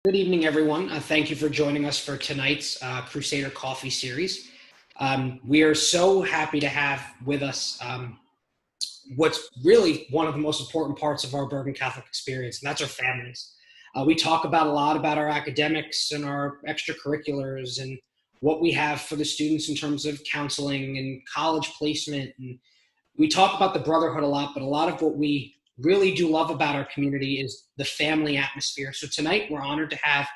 Good evening, everyone. Thank you for joining us for tonight's Crusader Coffee Series. We are so happy to have with us what's really one of the most important parts of our Bergen Catholic experience, and that's our families. We talk about a lot about our academics and our extracurriculars and what we have for the students in terms of counseling and college placement. And we talk about the brotherhood a lot, but a lot of what we really do love about our community is the family atmosphere. So tonight we're honored to have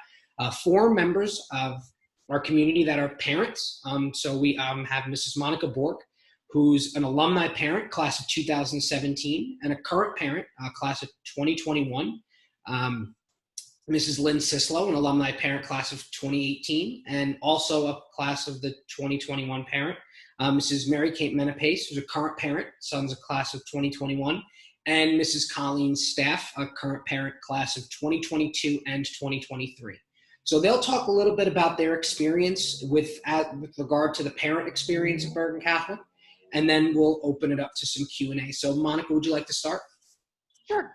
four members of our community that are parents. So we have Mrs. Monica Bork, who's an alumni parent, class of 2017, and a current parent, class of 2021. Mrs. Lynn Sislo, an alumni parent, class of 2018, and also a class of the 2021 parent. Mrs. Mary Kate Menapace, who's a current parent, son's a class of 2021, and Mrs. Colleen Staff, a current parent, class of 2022 and 2023. So they'll talk a little bit about their experience with regard to the parent experience at Bergen Catholic, and then we'll open it up to some Q&A. So Monica, would you like to start? Sure.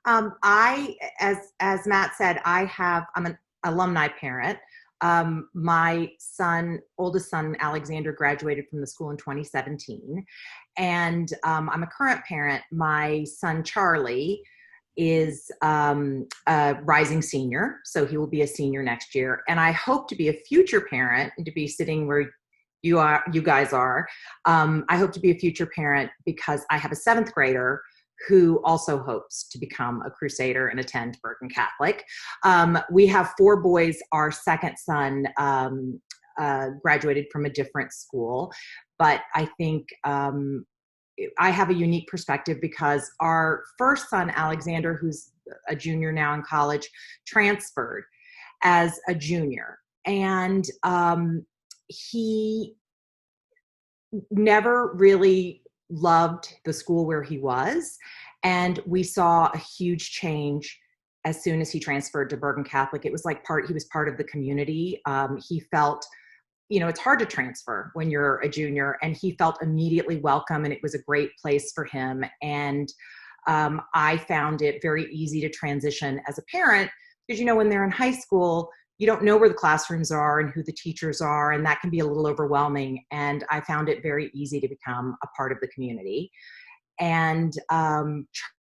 As Matt said, I'm an alumni parent. My oldest son, Alexander, graduated from the school in 2017. And I'm a current parent. My son, Charlie, is a rising senior. So he will be a senior next year. And I hope to be a future parent and to be sitting where you guys are. I hope to be a future parent because I have a seventh grader who also hopes to become a Crusader and attend Bergen Catholic. We have four boys. Our second son graduated from a different school, but I think I have a unique perspective because our first son, Alexander, who's a junior now in college, transferred as a junior. And he never really loved the school where he was. And we saw a huge change as soon as he transferred to Bergen Catholic. It was like he was part of the community. He felt, it's hard to transfer when you're a junior, and he felt immediately welcome, and it was a great place for him. And I found it very easy to transition as a parent because, when they're in high school, you don't know where the classrooms are and who the teachers are, and that can be a little overwhelming. And I found it very easy to become a part of the community. And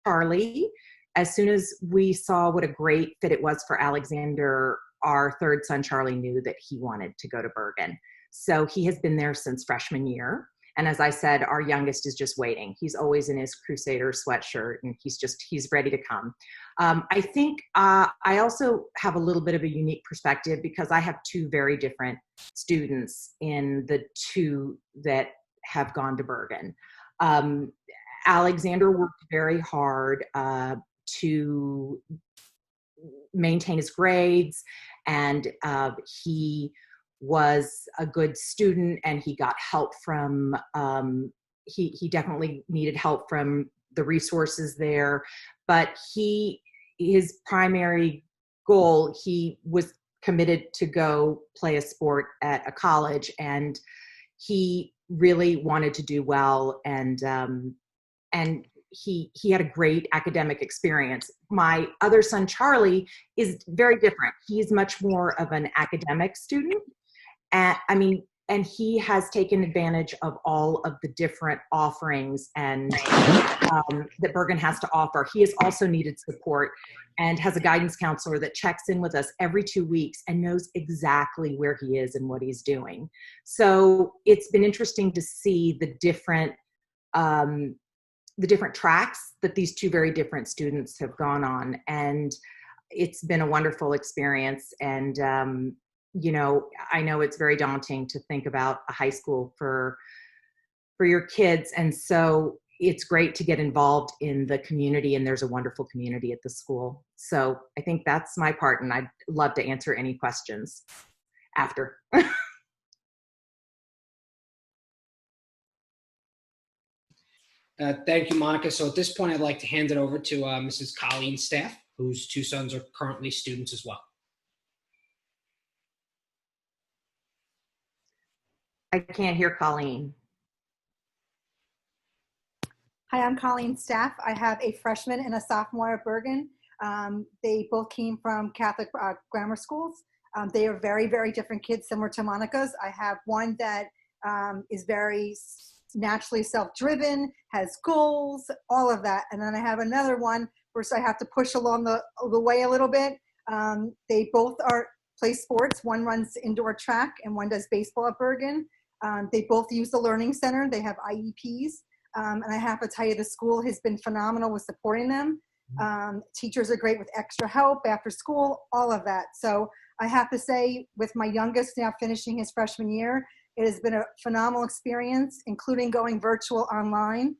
Charlie, as soon as we saw what a great fit it was for Alexander, our third son, Charlie, knew that he wanted to go to Bergen. So he has been there since freshman year. And as I said, our youngest is just waiting. He's always in his Crusader sweatshirt, and he's ready to come. I think I also have a little bit of a unique perspective because I have two very different students in the two that have gone to Bergen. Alexander worked very hard to maintain his grades, and he was a good student, and he got help from, he definitely needed help from the resources there, but his primary goal, he was committed to go play a sport at a college, and he really wanted to do well, and he had a great academic experience. My other son, Charlie, is very different. He's much more of an academic student. And he has taken advantage of all of the different offerings and that Bergen has to offer. He has also needed support and has a guidance counselor that checks in with us every 2 weeks and knows exactly where he is and what he's doing. So it's been interesting to see the different tracks that these two very different students have gone on. And it's been a wonderful experience. And I know it's very daunting to think about a high school for your kids. And so it's great to get involved in the community, and there's a wonderful community at the school. So I think that's my part, and I'd love to answer any questions after. Thank you, Monica. So at this point, I'd like to hand it over to Mrs. Colleen Staff, whose two sons are currently students as well. I can't hear Colleen. Hi, I'm Colleen Staff. I have a freshman and a sophomore at Bergen. They both came from Catholic grammar schools. They are very, very different kids, similar to Monica's. I have one that is very naturally self-driven, has goals, all of that. And then I have another one where I have to push along the way a little bit. They both play sports. One runs indoor track and one does baseball at Bergen. They both use the Learning Center. They have IEPs. And I have to tell you, the school has been phenomenal with supporting them. Teachers are great with extra help after school, all of that. So I have to say, with my youngest now finishing his freshman year, it has been a phenomenal experience, including going virtual online.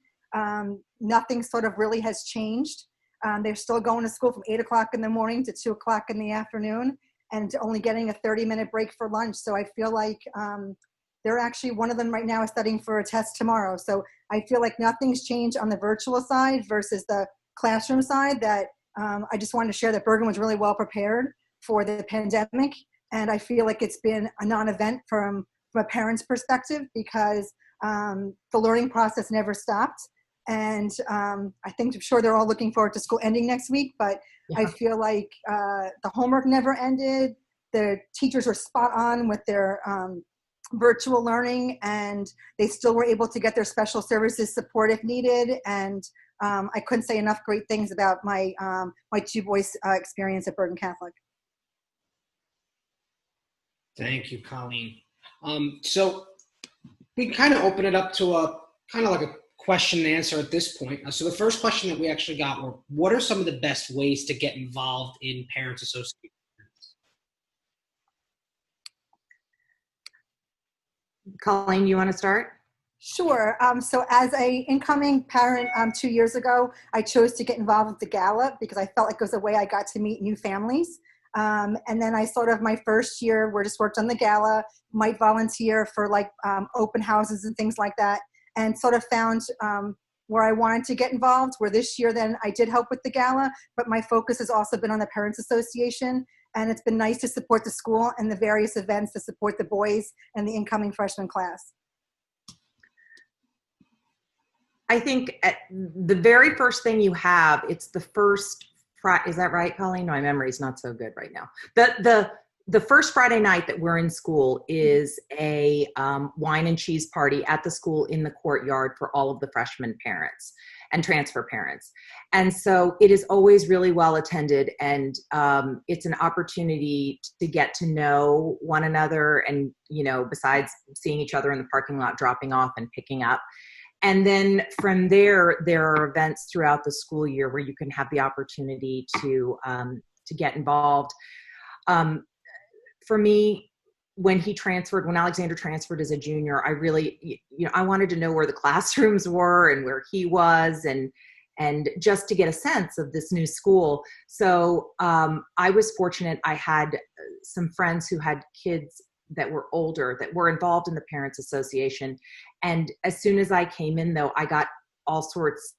Nothing sort of really has changed. They're still going to school from 8 o'clock in the morning to 2 o'clock in the afternoon and only getting a 30-minute break for lunch. So I feel like they're actually, one of them right now is studying for a test tomorrow. So I feel like nothing's changed on the virtual side versus the classroom side. That I just wanted to share that Bergen was really well prepared for the pandemic. And I feel like it's been a non-event from a parent's perspective, because the learning process never stopped. And I'm sure they're all looking forward to school ending next week, but yeah. I feel like the homework never ended. The teachers were spot on with their virtual learning, and they still were able to get their special services support if needed. And I couldn't say enough great things about my two boys' experience at Bergen Catholic. Thank you, Colleen. So we kind of open it up to a kind of like a question and answer at this point. So the first question that we actually got were, what are some of the best ways to get involved in parents associations? Colleen, you want to start? Sure. So as a incoming parent 2 years ago, I chose to get involved with the gala because I felt like it was a way I got to meet new families. And then I sort of, my first year, we just worked on the gala, might volunteer for like open houses and things like that, and sort of found where I wanted to get involved, where this year then I did help with the gala, but my focus has also been on the Parents Association. And it's been nice to support the school and the various events to support the boys and the incoming freshman class. I think at the very first thing you have, it's the first Friday. Is that right, Colleen? No, my memory's not so good right now. The first Friday night that we're in school is a wine and cheese party at the school in the courtyard for all of the freshman parents and transfer parents. And so it is always really well attended, and it's an opportunity to get to know one another, and, you know, besides seeing each other in the parking lot, dropping off and picking up. And then from there are events throughout the school year where you can have the opportunity to get involved. For me, when Alexander transferred as a junior, I really, I wanted to know where the classrooms were and where he was, and just to get a sense of this new school. So I was fortunate. I had some friends who had kids that were older that were involved in the Parents Association. And as soon as I came in, though, I got all sorts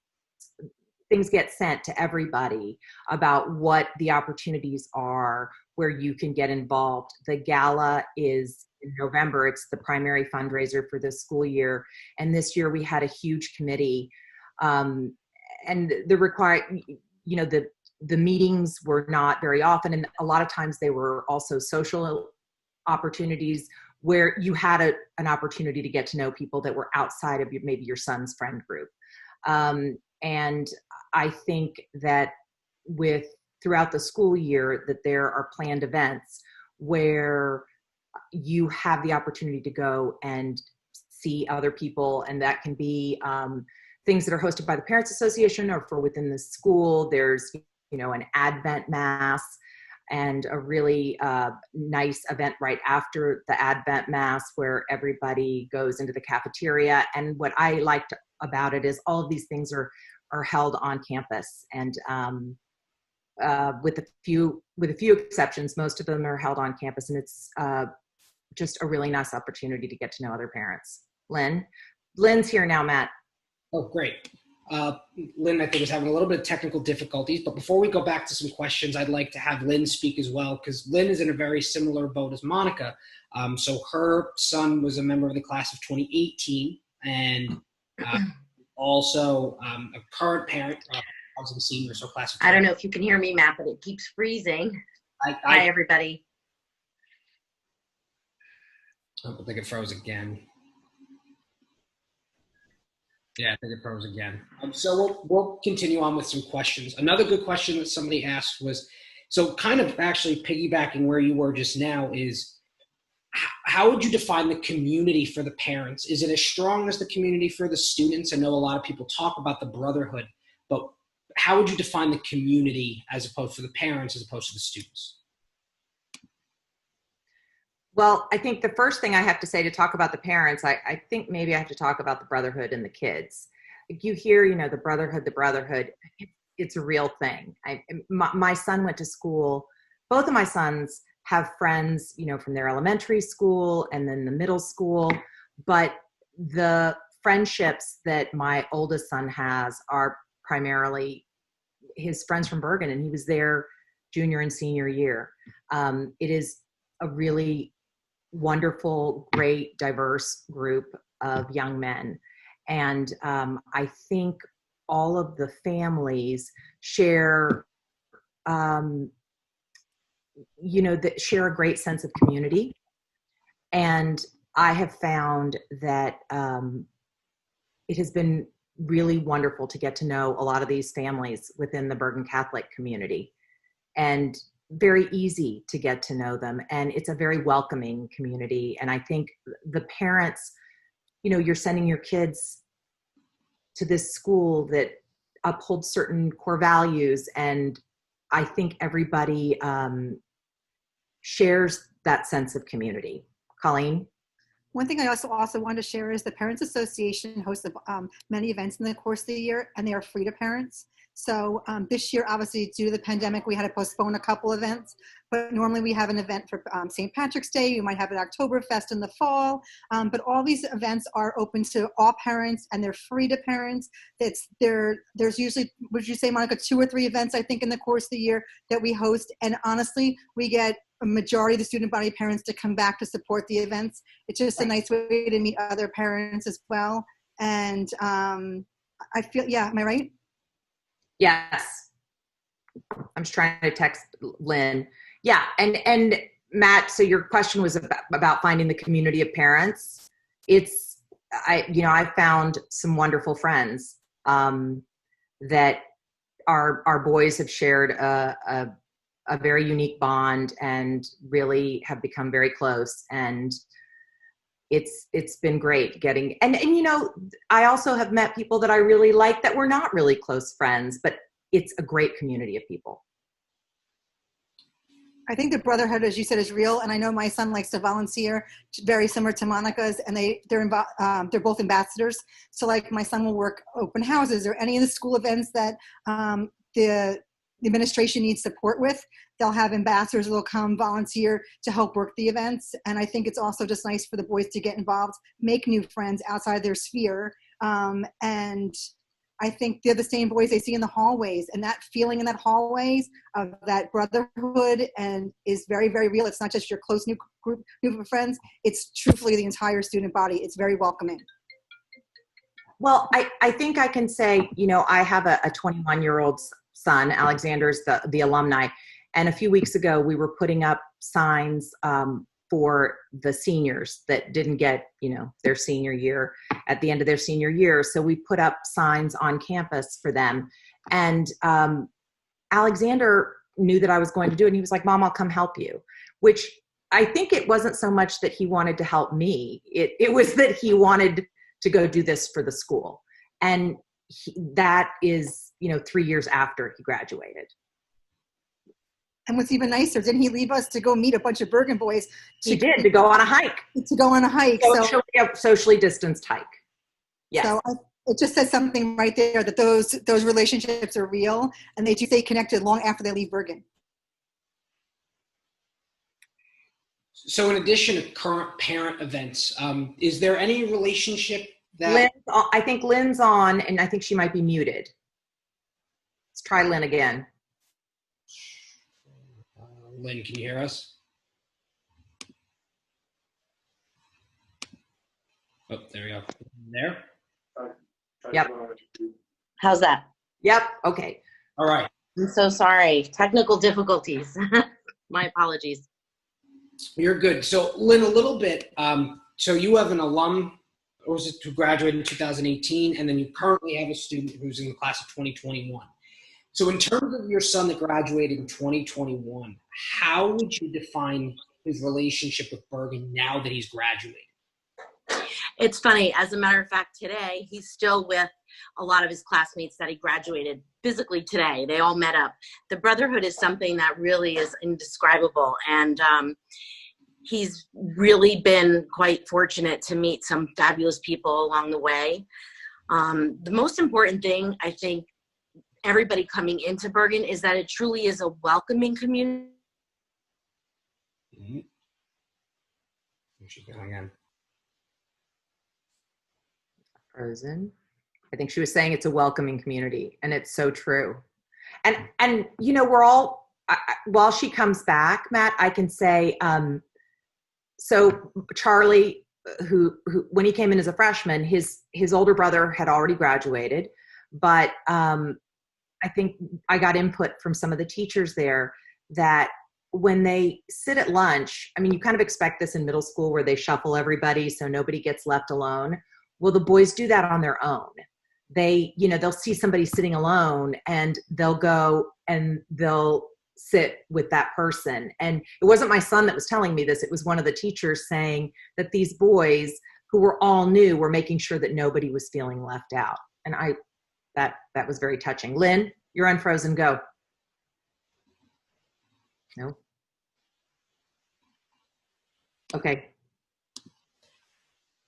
things get sent to everybody about what the opportunities are where you can get involved. The gala is in November. It's the primary fundraiser for this school year. And this year we had a huge committee. And the meetings were not very often. And a lot of times they were also social opportunities where you had an opportunity to get to know people that were outside of maybe your son's friend group. And I think that throughout the school year that there are planned events where you have the opportunity to go and see other people, and that can be things that are hosted by the Parents Association or for within the school. There's, an Advent Mass and a really nice event right after the Advent Mass where everybody goes into the cafeteria. And what I liked about it is all of these things are held on campus, and with a few exceptions, most of them are held on campus, and it's just a really nice opportunity to get to know other parents. Lynn's here now, Matt. Oh, great. Lynn, I think, is having a little bit of technical difficulties, but before we go back to some questions, I'd like to have Lynn speak as well, because Lynn is in a very similar boat as Monica. So her son was a member of the class of 2018, and also a current parent housing seniors or class of I don't know if you can hear me, Matt, but it keeps freezing. Hi, I everybody. think it froze again. Yeah, I think it froze again. So we'll continue on with some questions. Another good question that somebody asked was, so kind of actually piggybacking where you were just now is, how would you define the community for the parents? Is it as strong as the community for the students? I know a lot of people talk about the brotherhood, but how would you define the community as opposed to the parents as opposed to the students? Well, I think the first thing I have to say to talk about the parents, I think maybe I have to talk about the brotherhood and the kids. Like you hear, the brotherhood, it's a real thing. My son went to school. Both of my sons have friends, from their elementary school and then the middle school. But the friendships that my oldest son has are primarily his friends from Bergen, and he was there junior and senior year. It is a really wonderful, great, diverse group of young men. And I think all of the families share that share a great sense of community. And I have found that it has been really wonderful to get to know a lot of these families within the Bergen Catholic community, and very easy to get to know them. And it's a very welcoming community. And I think the parents, you're sending your kids to this school that upholds certain core values, and I think everybody shares that sense of community. Colleen? One thing I also wanted to share is the Parents Association hosts many events in the course of the year, and they are free to parents. So this year, obviously, due to the pandemic, we had to postpone a couple events. But normally we have an event for St. Patrick's Day. We might have an Oktoberfest in the fall. But all these events are open to all parents, and they're free to parents. There's usually, would you say, Monica, 2 or 3 events, I think, in the course of the year that we host. And honestly, we get a majority of the student body parents to come back to support the events. It's just a nice way to meet other parents as well. And I feel, am I right? Yes. I'm just trying to text Lynn. Yeah. And Matt, so your question was about finding the community of parents. I found some wonderful friends that our boys have shared a very unique bond and really have become very close. And it's been great getting, and I also have met people that I really like that were not really close friends, but it's a great community of people. I think the brotherhood, as you said, is real. And I know my son likes to volunteer, very similar to Monica's, and they're both ambassadors. So like my son will work open houses or any of the school events that the administration needs support with. They'll have ambassadors who will come volunteer to help work the events. And I think it's also just nice for the boys to get involved, make new friends outside their sphere. And I think they're the same boys they see in the hallways, and that feeling in that hallways of that brotherhood and is very, very real. It's not just your close new group of friends. It's truthfully the entire student body. It's very welcoming. Well, I think I can say, I have a 21-year-old son. Alexander's the alumni. And a few weeks ago, we were putting up signs for the seniors that didn't get, their senior year at the end of their senior year. So we put up signs on campus for them. And Alexander knew that I was going to do it. And he was like, Mom, I'll come help you, which I think it wasn't so much that he wanted to help me. It was that he wanted to go do this for the school. And that is, 3 years after he graduated. And what's even nicer, didn't he leave us to go meet a bunch of Bergen boys? He did, to go on a hike. To go on a hike. Socially distanced hike. Yes. So it just says something right there that those relationships are real, and they do stay connected long after they leave Bergen. So in addition to current parent events, is there any relationship that... I think Lynn's on, and I think she might be muted. Let's try Lynn again. Lynn, can you hear us? Oh, there we go. There? Yep. How's that? Yep. Okay. All right. I'm so sorry. Technical difficulties. My apologies. You're good. So, Lynn, a little bit. So you have an alum, or was it, who graduated in 2018, and then you currently have a student who's in the class of 2021. So in terms of your son that graduated in 2021, how would you define his relationship with Bergen now that he's graduated? It's funny. As a matter of fact, today, he's still with a lot of his classmates that he graduated physically today. They all met up. The brotherhood is something that really is indescribable. And he's really been quite fortunate to meet some fabulous people along the way. The most important thing, I think, everybody coming into Bergen is that it truly is a welcoming community. Mm-hmm. She's going again. Frozen. I think she was saying it's a welcoming community, and it's so true. And you know, we're all while she comes back, Matt, I can say, so Charlie, who when he came in as a freshman, his older brother had already graduated, but I think I got input from some of the teachers there that when they sit at lunch, I mean, you kind of expect this in middle school where they shuffle everybody so nobody gets left alone. Well, the boys do that on their own. They, you know, they'll see somebody sitting alone and they'll go and they'll sit with that person. And it wasn't my son that was telling me this. It was one of the teachers saying that these boys who were all new were making sure that nobody was feeling left out. And that was very touching. Lynn, you're unfrozen. Go. No. Okay.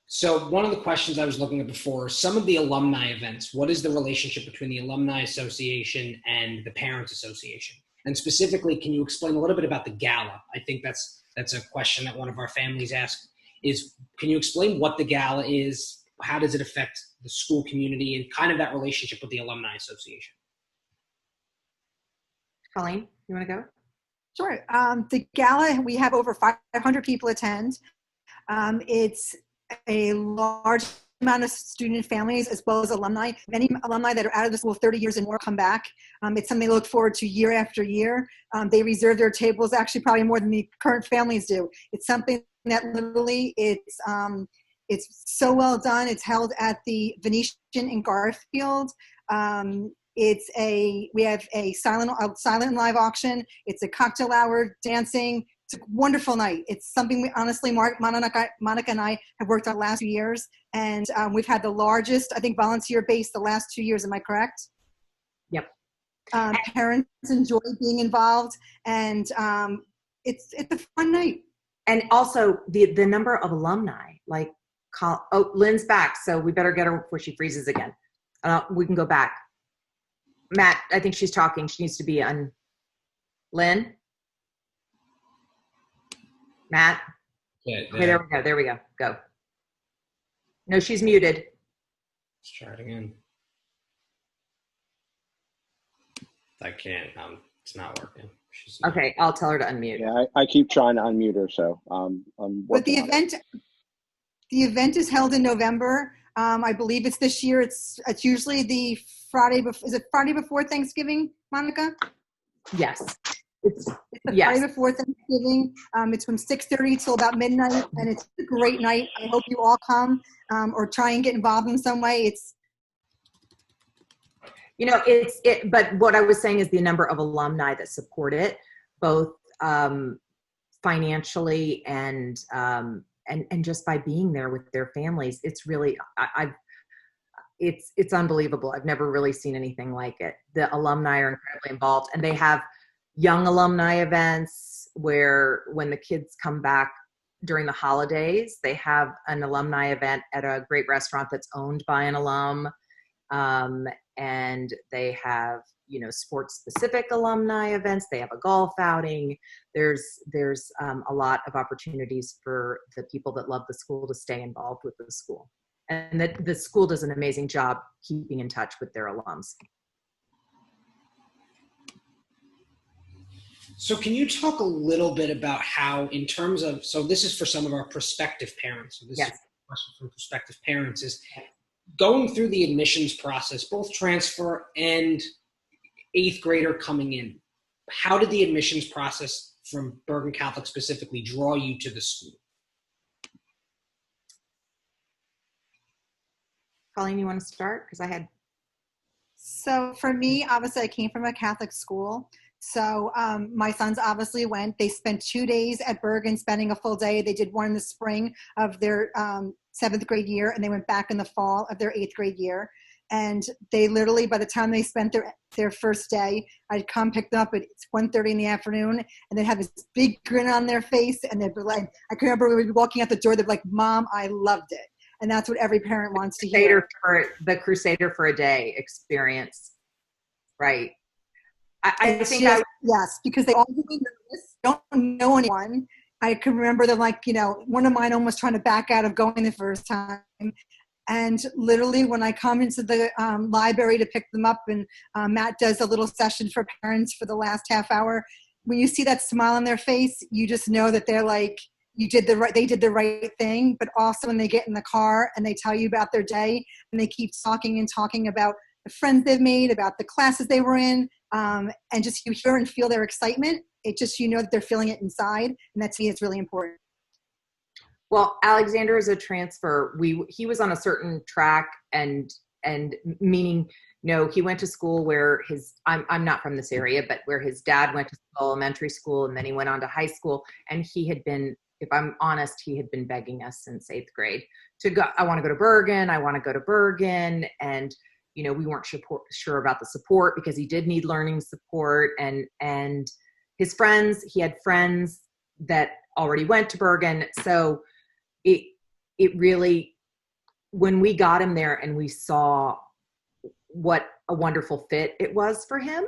So one of the questions I was looking at before, some of the alumni events, what is the relationship between the Alumni Association and the Parents Association? And specifically, can you explain a little bit about the gala? I think that's a question that one of our families asked is, can you explain what the gala is? How does it affect the school community and kind of that relationship with the Alumni Association? Colleen, you want to go? Sure. The gala, we have over 500 people attend. It's a large amount of student families as well as alumni. Many alumni that are out of the school 30 years and more come back. It's something they look forward to year after year. They reserve their tables actually probably more than the current families do. It's something that literally it's so well done. It's held at the Venetian in Garfield. We have a silent live auction. It's a cocktail hour, dancing. It's a wonderful night. It's something we honestly, Monica and I have worked on the last 2 years, and we've had the largest, I think, volunteer base the last 2 years. Am I correct? Yep. Parents enjoy being involved, and it's a fun night. And also the number of alumni, like, oh, Lynn's back, so we better get her before she freezes again. We can go back. Matt, I think she's talking. She needs to be on. Lynn? Matt? Yeah, Okay, there we go. There we go. Go. No, she's muted. Let's try it again. I can't. It's not working. Okay, I'll tell her to unmute. Yeah, I keep trying to unmute her, so I'm But the working on it. event is held in November. I believe it's this year. It's usually the Friday before. Is it Friday before Thanksgiving, Monica? Yes. It's the yes. Friday before Thanksgiving. It's from 6:30 till about midnight, and it's a great night. I hope you all come or try and get involved in some way. But what I was saying is the number of alumni that support it, both financially and just by being there with their families. It's really, it's unbelievable. I've never really seen anything like it. The alumni are incredibly involved, and they have young alumni events where when the kids come back during the holidays, they have an alumni event at a great restaurant that's owned by an alum. And they have, sports specific alumni events. They have a golf outing. There's a lot of opportunities for the people that love the school to stay involved with the school. And that the school does an amazing job keeping in touch with their alums. So can you talk a little bit about how, in terms of, so this is for some of our prospective parents. So this Yes. is a question from prospective parents is going through the admissions process, both transfer and eighth grader coming in, how did the admissions process from Bergen Catholic specifically draw you to the school? Colleen, you want to start? Because I had. So for me, obviously, I came from a Catholic school. So my sons obviously went. They spent 2 days at Bergen, spending a full day. They did one in the spring of their 7th grade year, and they went back in the fall of their 8th grade year. And they literally, by the time they spent their first day, I'd come pick them up at 1:30 in the afternoon, and they'd have this big grin on their face, and they'd be like, I can remember we'd be walking out the door, they'd be like, Mom, I loved it. And that's what every parent wants to hear. The Crusader for a Day experience, right? I think yes, because they all get nervous, don't know anyone. I can remember them, like, one of mine almost trying to back out of going the first time. And literally when I come into the library to pick them up, and Matt does a little session for parents for the last half hour, when you see that smile on their face, you just know that they're like, they did the right thing. But also when they get in the car and they tell you about their day, and they keep talking about the friends they've made, about the classes they were in, and just you hear and feel their excitement, it just, that they're feeling it inside. And that to me is really important. Well, Alexander is a transfer. He was on a certain track, and meaning, he went to school where I'm not from this area, but where his dad went to elementary school, and then he went on to high school, and he had been, if I'm honest, he had been begging us since 8th grade to go. I want to go to Bergen. I want to go to Bergen. And, we weren't sure about the support, because he did need learning support, and his friends, he had friends that already went to Bergen. So it really, when we got him there and we saw what a wonderful fit it was for him,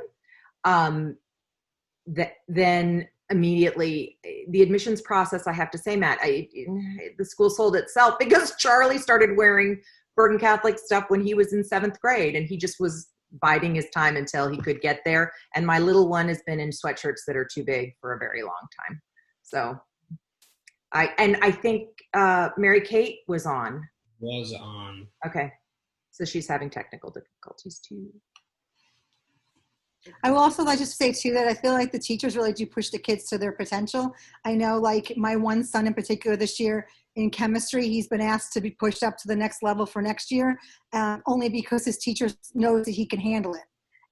then immediately the admissions process, I have to say, Matt, the school sold itself, because Charlie started wearing Bergen Catholic stuff when he was in 7th grade, and he just was biding his time until he could get there. And my little one has been in sweatshirts that are too big for a very long time. So I think Mary Kate was on. Okay. So she's having technical difficulties too. I will also like to say too that I feel like the teachers really do push the kids to their potential. I know, like, my one son in particular this year in chemistry, he's been asked to be pushed up to the next level for next year, only because his teacher knows that he can handle it.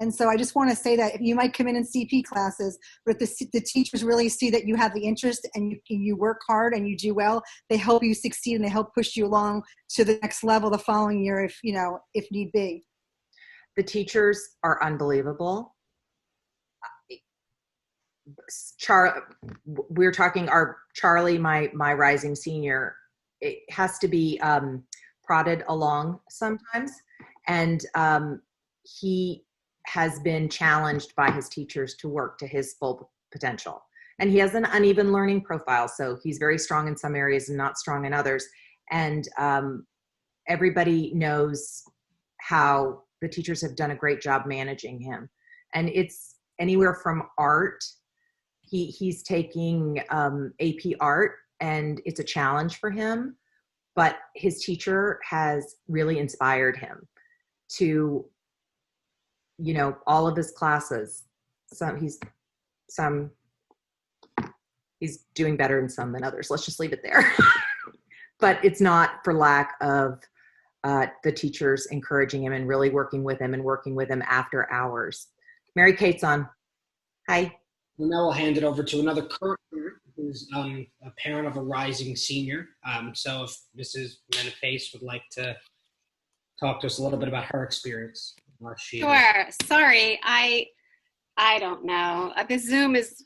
And so I just want to say that you might come in CP classes, but if the teachers really see that you have the interest and you work hard and you do well, they help you succeed, and they help push you along to the next level the following year if need be. The teachers are unbelievable. We're talking our Charlie, my rising senior, it has to be prodded along sometimes. And he has been challenged by his teachers to work to his full potential. And he has an uneven learning profile. So he's very strong in some areas and not strong in others. And everybody knows how the teachers have done a great job managing him. And it's anywhere from art. He's taking AP art, and it's a challenge for him, but his teacher has really inspired him to, all of his classes. He's doing better in some than others. Let's just leave it there. But it's not for lack of the teachers encouraging him and really working with him after hours. Mary Kate's on. Hi. And now we'll hand it over to another current parent who's a parent of a rising senior. So if Mrs. Menapace would like to talk to us a little bit about her experience. Sure. Sorry, I don't know. The Zoom is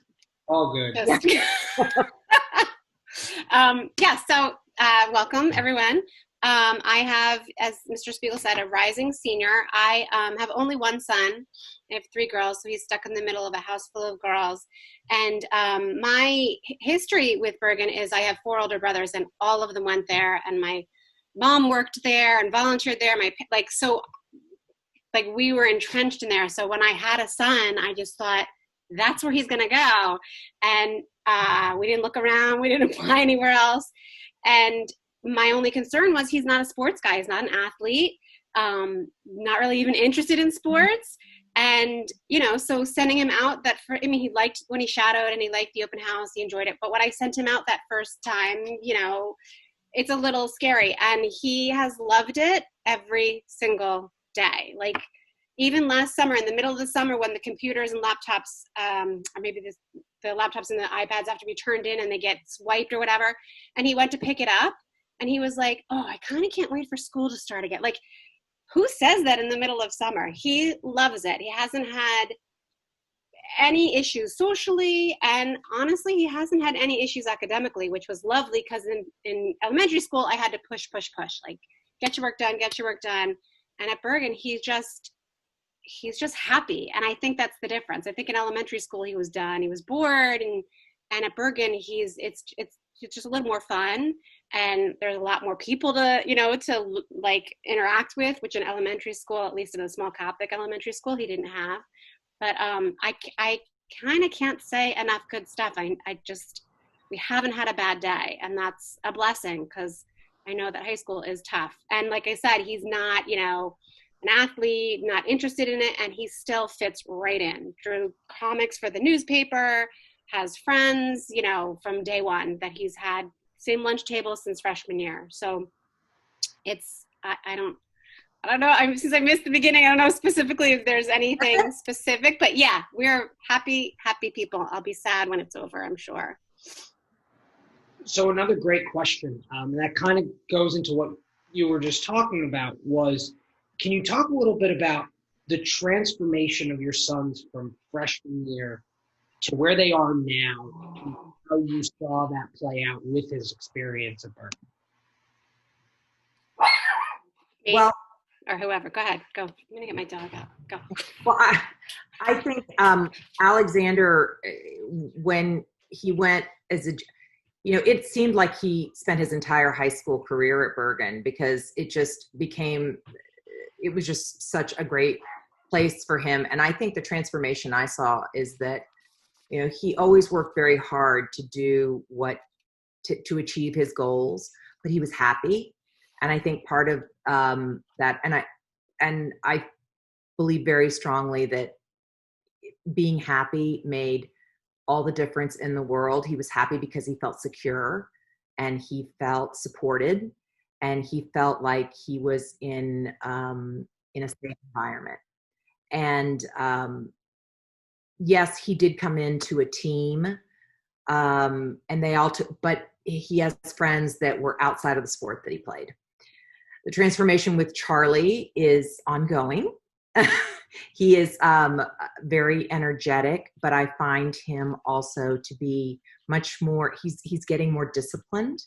all good. So welcome, everyone. I have, as Mr. Spiegel said, a rising senior. I have only one son. I have 3 girls, so he's stuck in the middle of a house full of girls. And my history with Bergen is I have 4 older brothers, and all of them went there. And my mom worked there and volunteered there. We were entrenched in there. So when I had a son, I just thought, that's where he's going to go. And we didn't look around. We didn't apply anywhere else. And my only concern was he's not a sports guy. He's not an athlete, not really even interested in sports. And, so sending him out he liked when he shadowed and he liked the open house, he enjoyed it. But when I sent him out that first time, it's a little scary. And he has loved it every single day. Like, even last summer, in the middle of the summer, when the computers and laptops, or maybe the laptops and the iPads have to be turned in and they get swiped or whatever, and he went to pick it up, and he was like, oh, I kind of can't wait for school to start again. Like, who says that in the middle of summer? He loves it. He hasn't had any issues socially, and honestly, he hasn't had any issues academically, which was lovely, because in elementary school, I had to push, like, get your work done. And at Bergen, he's just happy. And I think that's the difference. I think in elementary school, he was done. He was bored. And at Bergen, it's just a little more fun. And there's a lot more people to like interact with, which in elementary school, at least in a small Catholic elementary school, he didn't have. But I kind of can't say enough good stuff. We haven't had a bad day. And that's a blessing, because I know that high school is tough. And like I said, he's not, an athlete, not interested in it, and he still fits right in. Drew comics for the newspaper, has friends, from day one, that he's had same lunch table since freshman year. So it's, I don't know. Since I missed the beginning, I don't know specifically if there's anything specific, but yeah, we're happy people. I'll be sad when it's over, I'm sure. So another great question, that kind of goes into what you were just talking about, was, can you talk a little bit about the transformation of your sons from freshman year to where they are now, and how you saw that play out with his experience at Bergen? Well, or whoever, go ahead, go. I'm gonna get my dog out. Go. Well, I think Alexander, when he went it seemed like he spent his entire high school career at Bergen, because it was just such a great place for him. And I think the transformation I saw is that, he always worked very hard to do to achieve his goals, but he was happy. And I think part of that, and I believe very strongly that being happy made all the difference in the world. He was happy because he felt secure, and he felt supported, and he felt like he was in a safe environment. And yes, he did come into a team, and they all but he has friends that were outside of the sport that he played. The transformation with Charlie is ongoing. He is very energetic, but I find him also to be much more, he's getting more disciplined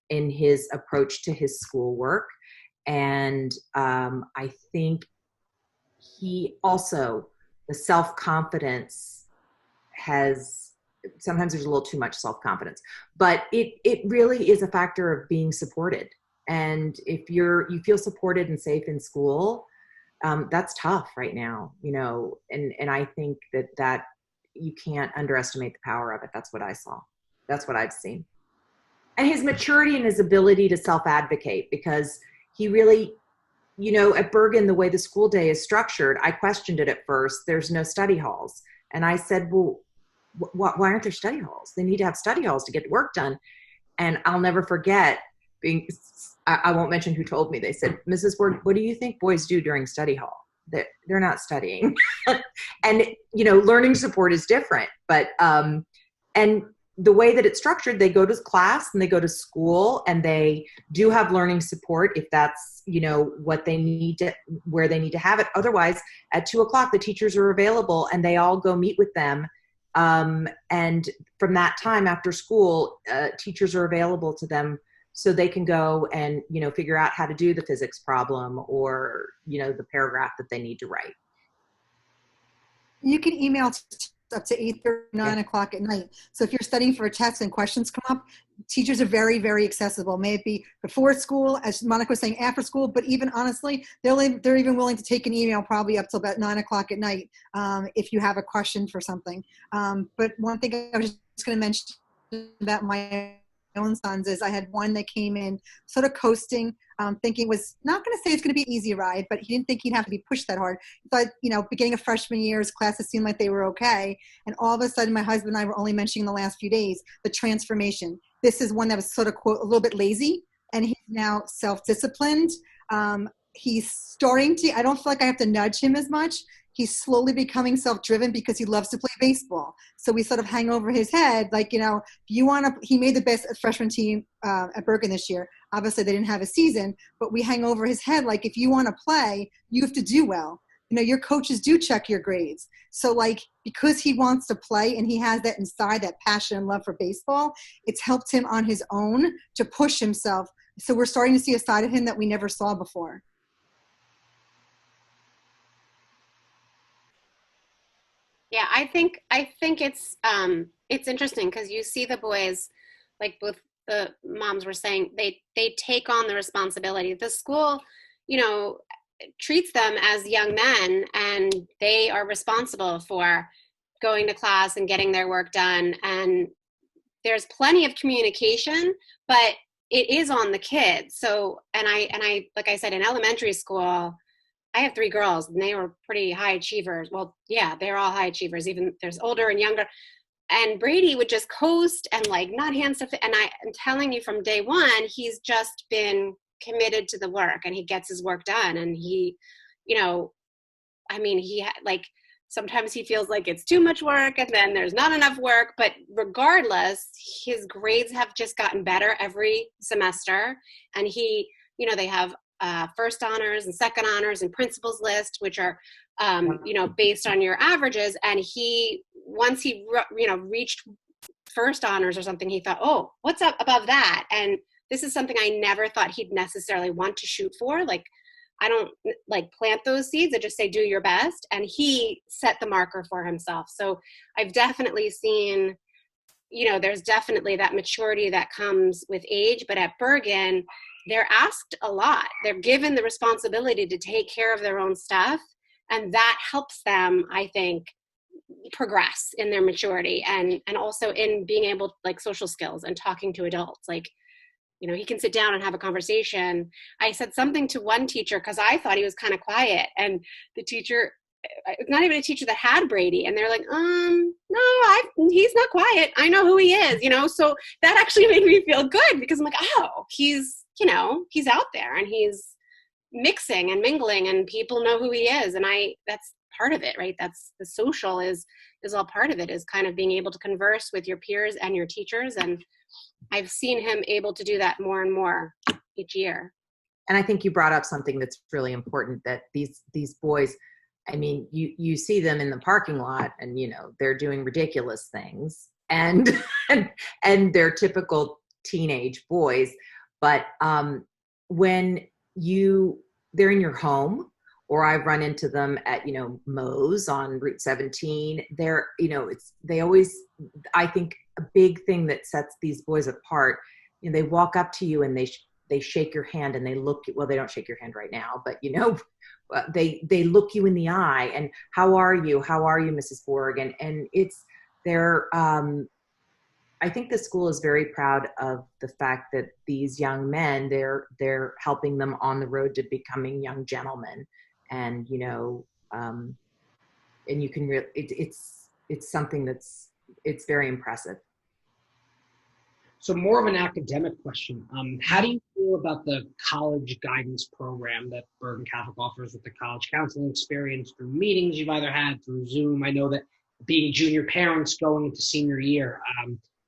in his approach to his schoolwork. And I think he also, the self-confidence sometimes there's a little too much self-confidence, but it really is a factor of being supported. And if you feel supported and safe in school, that's tough right now, and I think that you can't underestimate the power of it. That's what I saw. That's what I've seen. And his maturity and his ability to self-advocate, because he really, at Bergen, the way the school day is structured, I questioned it at first. There's no study halls. And I said, well, why aren't there study halls? They need to have study halls to get work done. And I'll never forget I won't mention who told me. They said, Mrs. Ward, what do you think boys do during study hall? They're not studying. And, learning support is different. But, and the way that it's structured, they go to class and they go to school, and they do have learning support if that's, what they need to, where they need to have it. Otherwise, at 2:00, the teachers are available and they all go meet with them. And from that time after school, teachers are available to them, so they can go and, figure out how to do the physics problem or, the paragraph that they need to write. You can email up to 8:30, 9 o'clock at night. So if you're studying for a test and questions come up, teachers are very, very accessible. May it be before school, as Monica was saying, after school, but even honestly, they're even willing to take an email probably up till about 9 o'clock at night if you have a question for something. But one thing I was just going to mention about my own sons is I had one that came in sort of coasting, thinking was not going to say it's going to be an easy ride, but he didn't think he'd have to be pushed that hard. He thought, beginning of freshman year, his classes seemed like they were okay. And all of a sudden, my husband and I were only mentioning the last few days, the transformation. This is one that was sort of, quote, a little bit lazy, and he's now self-disciplined. He's starting to, I don't feel like I have to nudge him as much. He's slowly becoming self-driven because he loves to play baseball. So we sort of hang over his head, like, you want to, he made the best freshman team at Bergen this year. Obviously they didn't have a season, but we hang over his head. Like, if you want to play, you have to do well. Your coaches do check your grades. So like, because he wants to play and he has that inside, that passion and love for baseball, it's helped him on his own to push himself. So we're starting to see a side of him that we never saw before. Yeah, I think it's interesting because you see the boys, like both the moms were saying, they take on the responsibility. The school, treats them as young men, and they are responsible for going to class and getting their work done. And there's plenty of communication, but it is on the kids. So, and I like I said, in elementary school, I have 3 girls and they were pretty high achievers. Well, yeah, they're all high achievers. Even there's older and younger. And Brady would just coast and like not hand stuff. And I'm telling you, from day one, he's just been committed to the work and he gets his work done. And he, like sometimes he feels like it's too much work and then there's not enough work. But regardless, his grades have just gotten better every semester. And he, they have first honors and second honors and principals list, which are, based on your averages. And once he reached first honors or something, he thought, oh, what's up above that? And this is something I never thought he'd necessarily want to shoot for. Like, I don't like plant those seeds. I just say, do your best. And he set the marker for himself. So I've definitely seen, there's definitely that maturity that comes with age, but at Bergen, they're asked a lot. They're given the responsibility to take care of their own stuff. And that helps them, I think, progress in their maturity and also in being able, like, social skills and talking to adults. Like, he can sit down and have a conversation. I said something to one teacher because I thought he was kind of quiet. And the teacher, not even a teacher that had Brady. And they're like, no, he's not quiet. I know who he is, So that actually made me feel good because I'm like, oh, he's out there and he's mixing and mingling and people know who he is. And that's part of it, right? That's the social is all part of it, is kind of being able to converse with your peers and your teachers. And I've seen him able to do that more and more each year. And I think you brought up something that's really important, that these boys, I mean, you see them in the parking lot and, they're doing ridiculous things and they're typical teenage boys. But when they're in your home, or I've run into them at, Moe's on Route 17, I think a big thing that sets these boys apart, they walk up to you and they shake your hand and they look, well, they don't shake your hand right now, but they look you in the eye and how are you, Mrs. Borg? And I think the school is very proud of the fact that these young men, they're helping them on the road to becoming young gentlemen. And, and you can really, it's something it's very impressive. So more of an academic question. How do you feel about the college guidance program that Bergen Catholic offers with the college counseling experience through meetings you've either had through Zoom? I know that being junior parents going into senior year,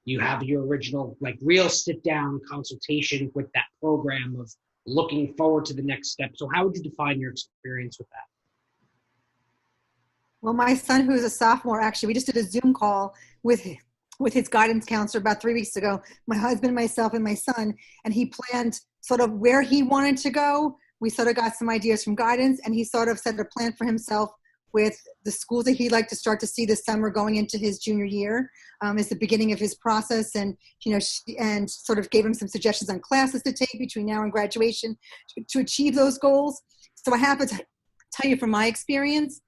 you have your original, like, real sit-down consultation with that program of looking forward to the next step. So how would you define your experience with that? Well, my son, who's a sophomore, actually, we just did a Zoom call with his guidance counselor about 3 weeks ago, my husband, myself, and my son, and he planned sort of where he wanted to go. We sort of got some ideas from guidance, and he sort of set a plan for himself with the schools that he'd like to start to see this summer going into his junior year, is the beginning of his process. And, and sort of gave him some suggestions on classes to take between now and graduation to achieve those goals. So I have to tell you from my experience,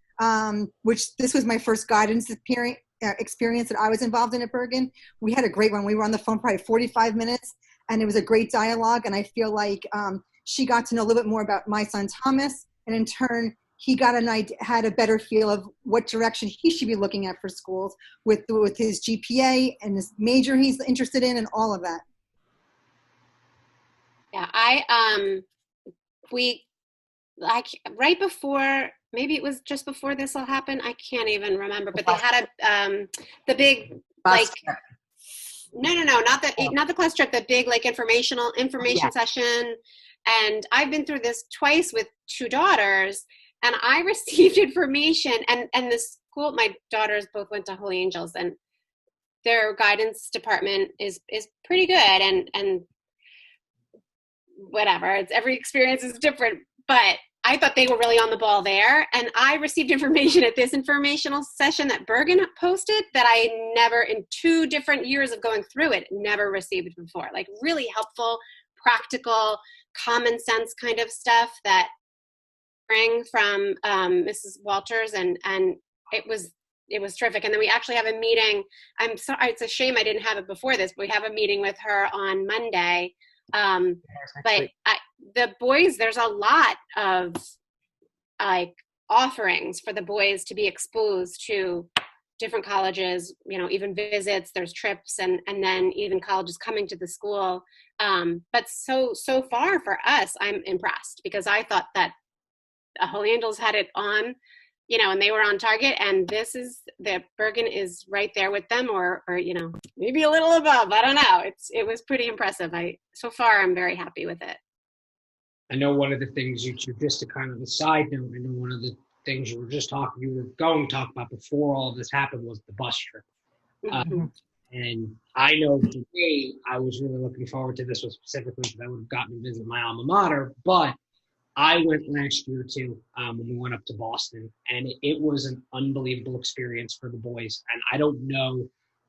which this was my first guidance experience that I was involved in at Bergen. We had a great one. We were on the phone probably 45 minutes, and it was a great dialogue. And I feel like she got to know a little bit more about my son Thomas, and in turn, he had a better feel of what direction he should be looking at for schools with his GPA and his major he's interested in, and all of that. Yeah, right before, maybe it was just before this all happened. I can't even remember, but they had the big Bus like, no, not the class trip, the big like information session. And I've been through this twice with two daughters, and I received information, and the school, my daughters both went to Holy Angels, and their guidance department is pretty good, and whatever, every experience is different, but I thought they were really on the ball there. And I received information at this informational session that Bergen posted that I never, in 2 different years of going through it, never received before. Like really helpful, practical, common sense kind of stuff that bring from Mrs. Walters, and it was terrific. And then we actually have a meeting. I'm sorry, it's a shame I didn't have it before this, but we have a meeting with her on Monday. But the boys, there's a lot of like offerings for the boys to be exposed to different colleges, even visits, there's trips, and then even colleges coming to the school. But so far for us, I'm impressed, because I thought that Holy Angels had it on, and they were on target, and Bergen is right there with them, or maybe a little above. I don't know. It was pretty impressive. So far I'm very happy with it. I know one of the things just to kind of a side note, I know one of the things you were going to talk about before all of this happened was the bus trip. Mm-hmm. And I know for me, I was really looking forward to this one specifically because I would have gotten to visit my alma mater, but I went last year too, when we went up to Boston, and it was an unbelievable experience for the boys. And I don't know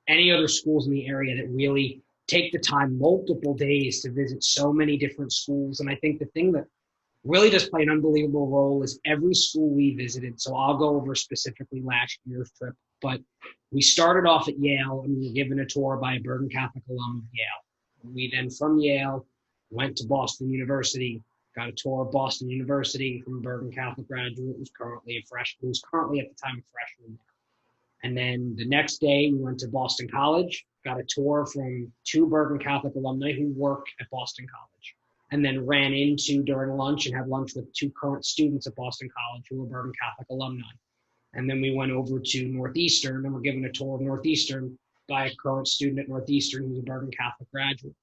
any other schools in the area that really take the time, multiple days, to visit so many different schools. And I think the thing that really does play an unbelievable role is every school we visited. So I'll go over specifically last year's trip, but we started off at Yale, and we were given a tour by a Bergen Catholic alum of Yale. We then, from Yale, went to Boston University, got a tour of Boston University from a Bergen Catholic graduate who's currently at the time a freshman there. And then the next day, we went to Boston College, got a tour from 2 Bergen Catholic alumni who work at Boston College, and then ran into during lunch and had lunch with 2 current students at Boston College who were Bergen Catholic alumni. And then we went over to Northeastern and were given a tour of Northeastern by a current student at Northeastern who's a Bergen Catholic graduate.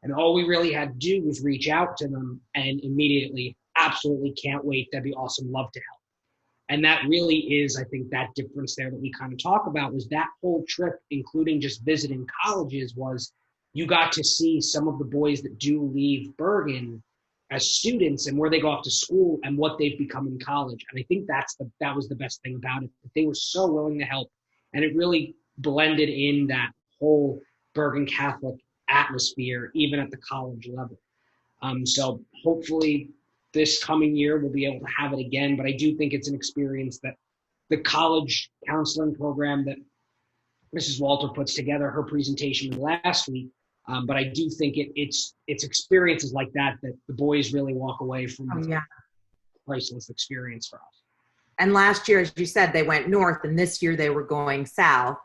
And all we really had to do was reach out to them and immediately, absolutely can't wait, that'd be awesome, love to help. And that really is, I think, that difference there that we kind of talk about was that whole trip, including just visiting colleges, was you got to see some of the boys that do leave Bergen as students and where they go off to school and what they've become in college. And I think that was the best thing about it. They were so willing to help. And it really blended in that whole Bergen Catholic atmosphere, even at the college level. So hopefully this coming year we'll be able to have it again. But I do think it's an experience that the college counseling program that Mrs. Walter puts together, her presentation was last week. But I do think it's experiences like that the boys really walk away from. Oh, yeah. Priceless experience for us. And last year, as you said, they went north, and this year they were going south.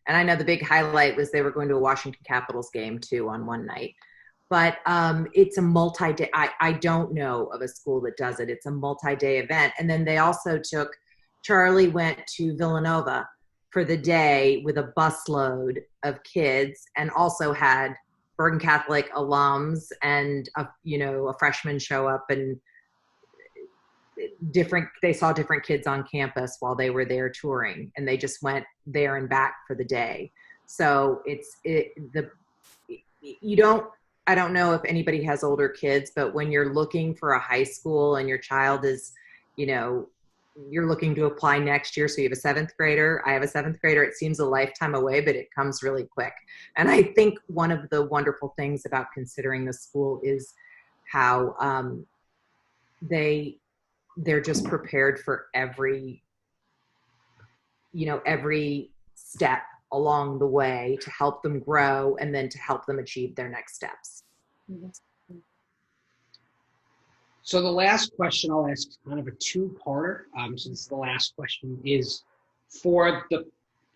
And I know the big highlight was they were going to a Washington Capitals game too on one night. But it's a multi-day. I don't know of a school that does it. It's a multi-day event. And then they also Charlie went to Villanova for the day with a busload of kids, and also had Bergen Catholic alums and a freshman show up, and they saw different kids on campus while they were there touring, and they just went there and back for the day. So I don't know if anybody has older kids, but when you're looking for a high school and your child is, you're looking to apply next year. So you have a 7th grader. I have a 7th grader. It seems a lifetime away, but it comes really quick. And I think one of the wonderful things about considering the school is how they're just prepared for every step along the way to help them grow and then to help them achieve their next steps. So the last question I'll ask is kind of a two-parter, since the last question is for the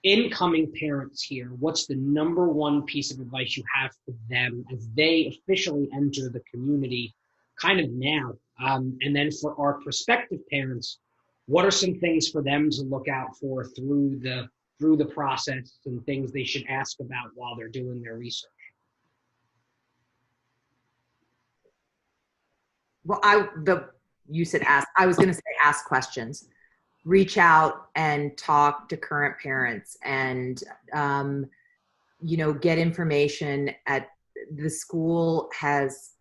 incoming parents here. What's the number one piece of advice you have for them as they officially enter the community kind of now? And then for our prospective parents, what are some things for them to look out for through the process and things they should ask about while they're doing their research? Well, you said ask. I was going to say ask questions. Reach out and talk to current parents and, get information. At the school has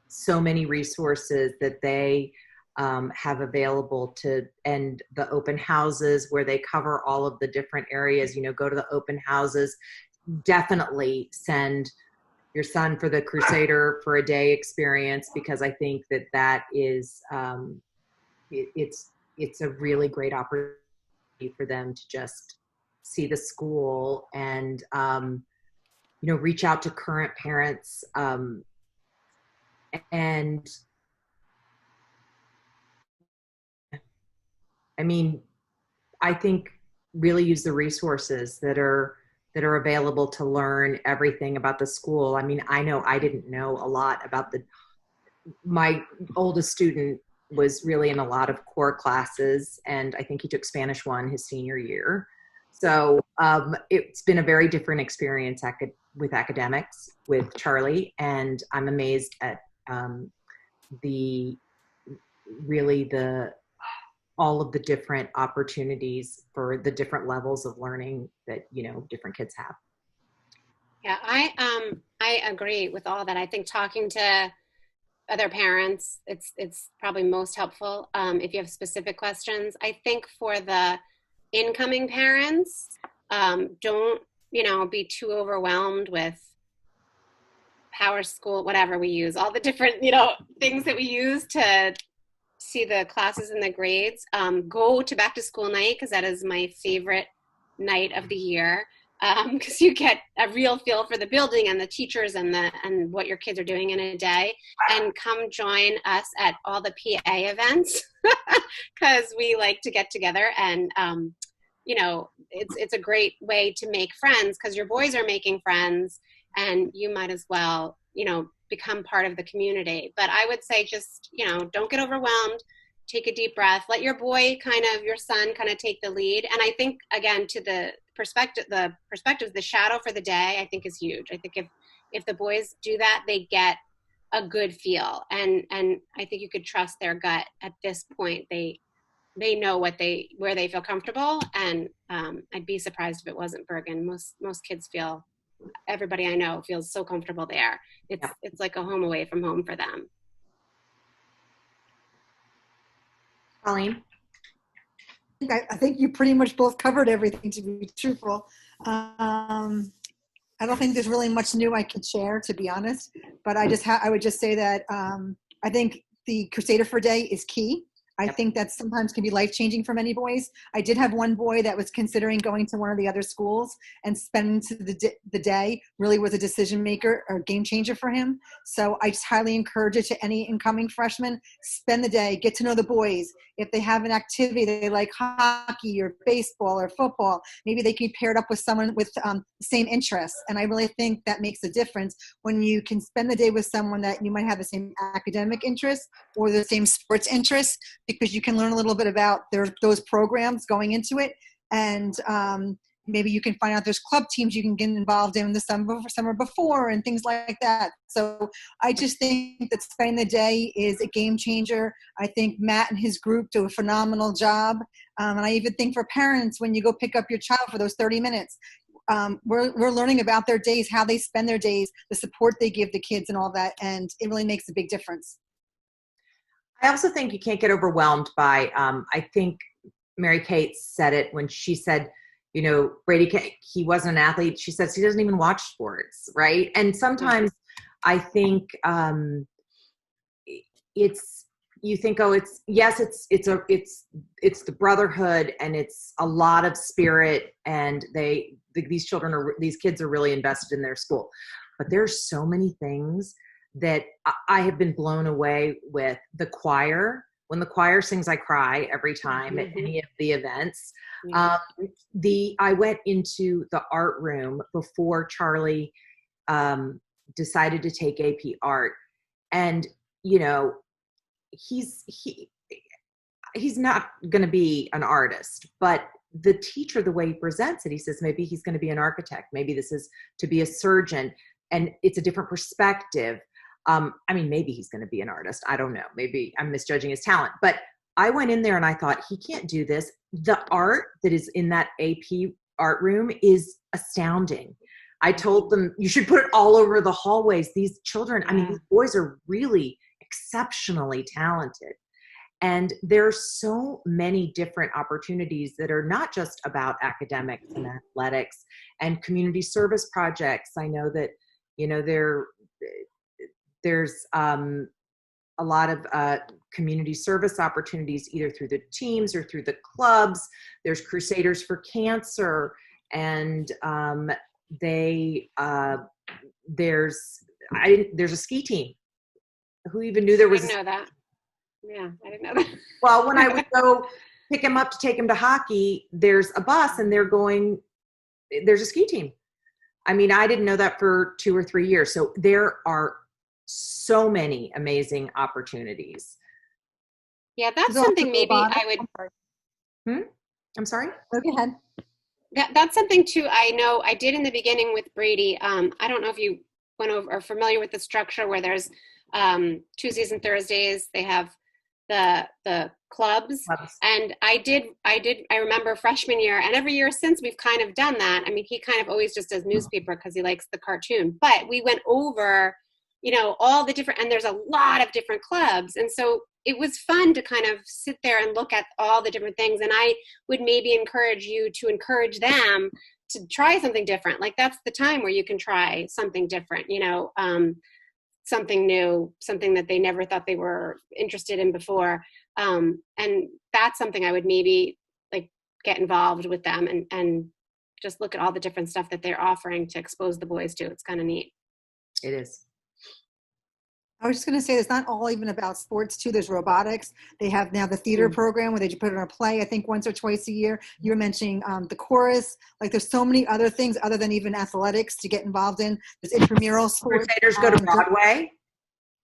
so many resources that they have available and the open houses where they cover all of the different areas, go to the open houses. Definitely send your son for the Crusader for a Day experience, because I think that is, it's a really great opportunity for them to just see the school and, reach out to current parents. And I think really use the resources that are available to learn everything about the school. I know I didn't know a lot about my oldest student was really in a lot of core classes, and I think he took Spanish 1 his senior year. So it's been a very different experience with academics with Charlie, and I'm amazed at all of the different opportunities for the different levels of learning that different kids have. Yeah, I agree with all that. I think talking to other parents, it's probably most helpful if you have specific questions. I think for the incoming parents, don't be too overwhelmed with PowerSchool, whatever we use, all the different things that we use to see the classes and the grades. Go to back to school night, because that is my favorite night of the year, because you get a real feel for the building and the teachers and what your kids are doing in a day. And come join us at all the PA events, because we like to get together and it's a great way to make friends, because your boys are making friends and you might as well become part of the community. But I would say just, don't get overwhelmed, take a deep breath, let your son kind of take the lead. And I think, again, to the perspective, the shadow for the day, I think is huge. I think if the boys do that, they get a good feel. And I think you could trust their gut at this point. They know where they feel comfortable. And I'd be surprised if it wasn't Bergen. Most kids everybody I know feels so comfortable there. It's like a home away from home for them. Colleen? I think you pretty much both covered everything, to be truthful. I don't think there's really much new I can share, to be honest, but I would just say that I think the Crusader for a Day is key. I think that sometimes can be life-changing for many boys. I did have one boy that was considering going to one of the other schools, and spending the day really was a decision maker or game changer for him. So I just highly encourage it to any incoming freshmen. Spend the day, get to know the boys. If they have an activity they like, hockey or baseball or football, maybe they can be paired up with someone with the same interests. And I really think that makes a difference when you can spend the day with someone that you might have the same academic interests or the same sports interests, because you can learn a little bit about those programs going into it. And maybe you can find out there's club teams you can get involved in the summer before and things like that. So I just think that spending the day is a game changer. I think Matt and his group do a phenomenal job. And I even think for parents, when you go pick up your child for those 30 minutes, we're learning about their days, how they spend their days, the support they give the kids and all that. And it really makes a big difference. I also think you can't get overwhelmed by, I think Mary Kate said it when she said, Brady, he wasn't an athlete. She says he doesn't even watch sports, right? And sometimes I think it's you think, oh, it's the brotherhood, and it's a lot of spirit, and these kids are really invested in their school. But there's so many things that I have been blown away with. The choir, when the choir sings, I cry every time at any of the events. I went into the art room before Charlie decided to take AP art, and he's not going to be an artist, but the teacher, the way he presents it, he says maybe he's going to be an architect, maybe this is to be a surgeon, and it's a different perspective. Maybe he's going to be an artist, I don't know, maybe I'm misjudging his talent, but I went in there and I thought, he can't do this. The art that is in that AP art room is astounding. I told them, you should put it all over the hallways. These children, these boys are really exceptionally talented. And there's so many different opportunities that are not just about academics and athletics and community service projects. I know that, there's a lot of community service opportunities, either through the teams or through the clubs. There's Crusaders for Cancer, and there's a ski team. Who even knew there was? I didn't know that. Yeah, I didn't know that. Well, when I would go pick him up to take him to hockey, there's a bus, and there's a ski team. I didn't know that for 2 or 3 years. So there are so many amazing opportunities. Yeah, that's something maybe I would. I'm sorry? Go ahead. That's something too. I know I did in the beginning with Brady. I don't know if you went over or familiar with the structure where there's Tuesdays and Thursdays. They have the clubs, and I remember freshman year, and every year since we've kind of done that. He kind of always just does newspaper because he likes the cartoon, but we went over, all the different, and there's a lot of different clubs, and so it was fun to kind of sit there and look at all the different things. And I would maybe encourage you to encourage them to try something different. Like, that's the time where you can try something different, something new, something that they never thought they were interested in before. And that's something I would maybe get involved with them and just look at all the different stuff that they're offering to expose the boys to. It's kind of neat. It is. I was just going to say, it's not all even about sports too. There's robotics. They have now the theater program where they put on a play, I think once or twice a year. You were mentioning the chorus. There's so many other things other than even athletics to get involved in. There's intramural sports. Crusaders go to Broadway.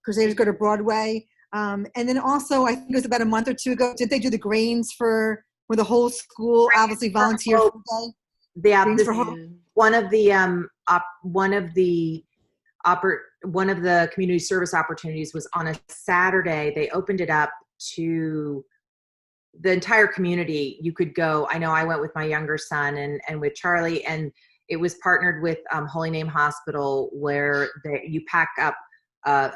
Crusaders go to Broadway. And then also, I think it was about a month or two ago, did they do the grains for where the whole school obviously volunteered for the day? Yeah, one of the community service opportunities was on a Saturday. They opened it up to the entire community. You could go. I know I went with my younger son and with Charlie, and it was partnered with Holy Name Hospital, where you pack up.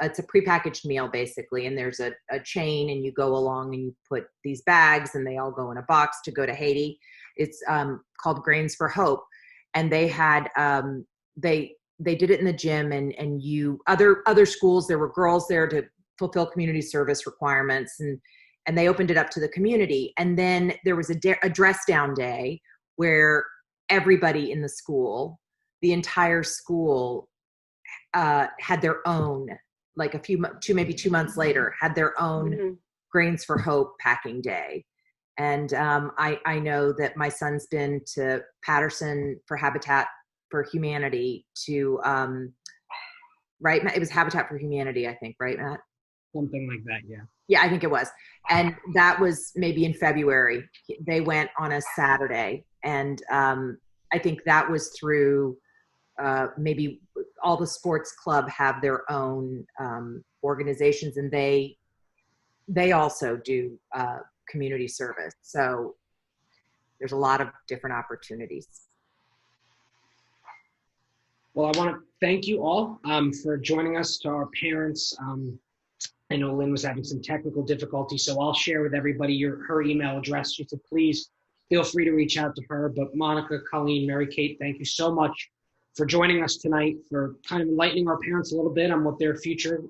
It's a prepackaged meal basically, and there's a chain, and you go along and you put these bags, and they all go in a box to go to Haiti. It's called Grains for Hope, and they had they did it in the gym, and other schools, there were girls there to fulfill community service requirements, and they opened it up to the community. And then there was a dress down day where everybody in the school, the entire school, had their own, maybe 2 months later, had their own Grains for Hope packing day. And I know that my son's been to Patterson for Habitat for Humanity to, right, Matt? It was Habitat for Humanity, I think, right, Matt? Something like that, yeah. Yeah, I think it was. And that was maybe in February. They went on a Saturday. And I think that was through maybe all the sports club have their own organizations, and they also do community service. So there's a lot of different opportunities. Well, I want to thank you all for joining us. To our parents, I know Lynn was having some technical difficulties, so I'll share with everybody her email address. She said, please feel free to reach out to her. But Monica, Colleen, Mary Kate, thank you so much for joining us tonight, for kind of enlightening our parents a little bit on what their future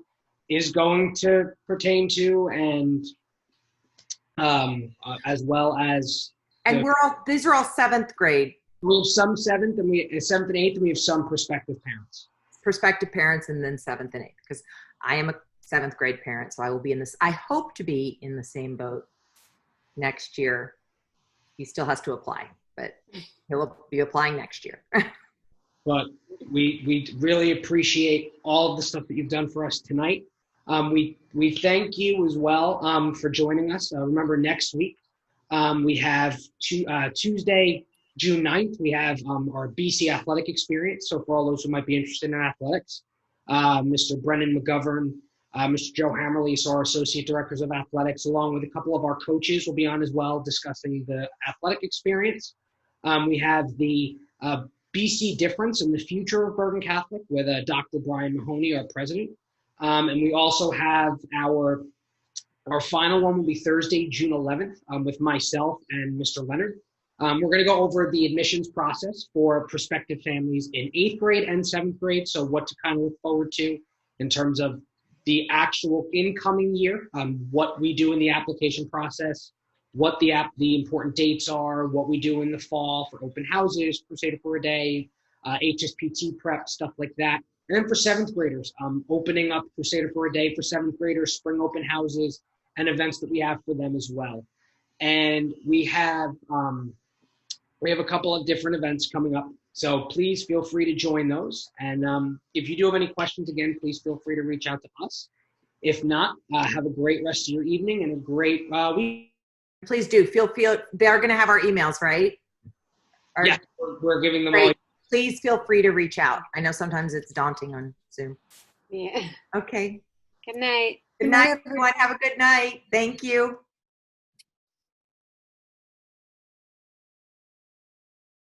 is going to pertain to, and as well as And these are all 7th grade we have some seventh and 8th, and we have some prospective parents. prospective parents, and then 7th and 8th, because I am a 7th grade parent, so I will be in this. I hope to be in the same boat next year. He still has to apply, but he'll be applying next year. But we really appreciate all of the stuff that you've done for us tonight. We thank you as well for joining us. Remember, next week we have Tuesday, June 9th, we have our BC Athletic Experience. So for all those who might be interested in athletics, Mr. Brennan McGovern, Mr. Joe Hammerly, so our Associate Directors of Athletics, along with a couple of our coaches will be on as well, discussing the athletic experience. We have the BC Difference in the Future of Bergen Catholic with Dr. Brian Mahoney, our president. And we also have our final one will be Thursday, June 11th, with myself and Mr. Leonard. We're going to go over the admissions process for prospective families in 8th grade and 7th grade. So what to kind of look forward to in terms of the actual incoming year, what we do in the application process, what the important dates are, what we do in the fall for open houses, Crusader for a Day, HSPT prep, stuff like that. And then for 7th graders, opening up Crusader for a Day for 7th graders, spring open houses, and events that we have for them as well. And we have a couple of different events coming up. So please feel free to join those. And if you do have any questions, again, please feel free to reach out to us. If not, have a great rest of your evening and a great week. Please do. They are going to have our emails, right? Yeah, we're giving them all. Please feel free to reach out. I know sometimes it's daunting on Zoom. Yeah. Okay. Good night. Good night, everyone. Have a good night. Thank you.